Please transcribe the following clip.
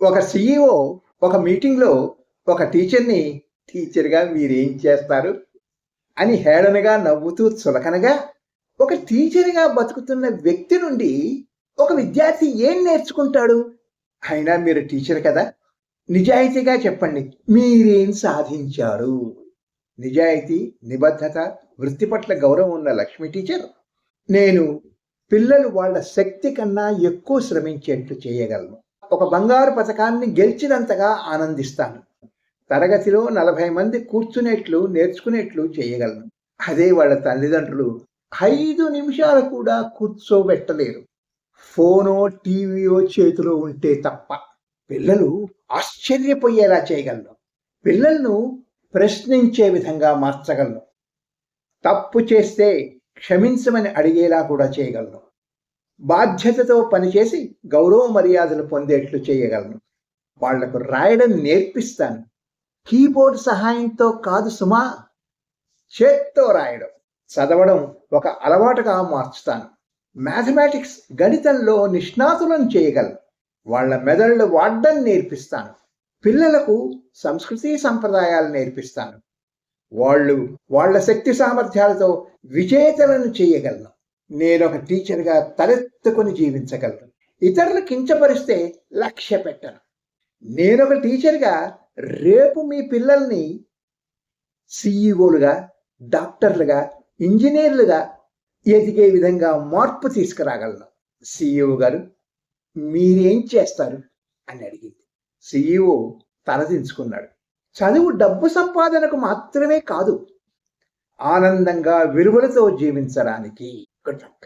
ఒక సీఈఓ ఒక మీటింగ్‌లో ఒక టీచర్‌ని, "టీచర్‌గా మీరేం చేస్తారు?" అని హేళనగా నవ్వుతూ చులకనగా, ఒక టీచర్‌గా బతుకుతున్న వ్యక్తి నుండి ఒక విద్యార్థి ఏం నేర్చుకుంటాడు? అయినా మీరు టీచర్ కదా! నిజాయితీగా చెప్పండి. మీరేం సాధించారు? నిజాయితీ, నిబద్ధత, వృత్తి పట్ల గౌరవం ఉన్న లక్ష్మి టీచర్, నేను పిల్లలు వాళ్ళ శక్తి కన్నా ఎక్కువ శ్రమించేట్లు చేయగలను. ఒక బంగారు పతకాన్ని గెలిచినంతగా ఆనందిస్తాను. తరగతిలో 40 మంది కూర్చునేట్లు, నేర్చుకునేట్లు చేయగలను. అదే వాళ్ళ తల్లిదండ్రులు 5 నిమిషాలు కూడా కూర్చోబెట్టలేరు. ఫోనో, టీవీయో చేతిలో ఉంటే తప్ప. పిల్లలు ఆశ్చర్యపోయేలా చేయగలను. పిల్లలను ప్రశ్నించే విధంగా మార్చగలను. తప్పు చేస్తే క్షమించమని అడిగేలా కూడా చేయగలను. బాధ్యతతో పనిచేసి గౌరవ మర్యాదలు పొందేట్లు చేయగలను. వాళ్లకు రాయడం నేర్పిస్తాను. కీబోర్డ్ సహాయంతో కాదు సుమా, చేత్తో రాయడం, చదవడం ఒక అలవాటుగా మార్చుతాను. మ్యాథమెటిక్స్, గణితంలో నిష్ణాతులను చేయగలను. వాళ్ళ మెదళ్ళు వాడడం నేర్పిస్తాను. పిల్లలకు సంస్కృతి సంప్రదాయాలు నేర్పిస్తాను. వాళ్ళు వాళ్ళ శక్తి సామర్థ్యాలతో విజేతలను చేయగలను. నేనొక టీచర్గా తలెత్తుకొని జీవించగలను. ఇతరులు కించపరిస్తే లక్ష్య పెట్టను. నేనొక టీచర్గా రేపు మీ పిల్లల్ని సీఈఓలుగా, డాక్టర్లుగా, ఇంజనీర్లుగా ఎదిగే విధంగా మార్పు తీసుకురాగలను. సీఈఓ గారు, మీరేం చేస్తారు అని అడిగింది. సీఈఓ తలదించుకున్నాడు. చదువు డబ్బు సంపాదనకు మాత్రమే కాదు, ఆనందంగా విలువలతో జీవించడానికి. Good luck.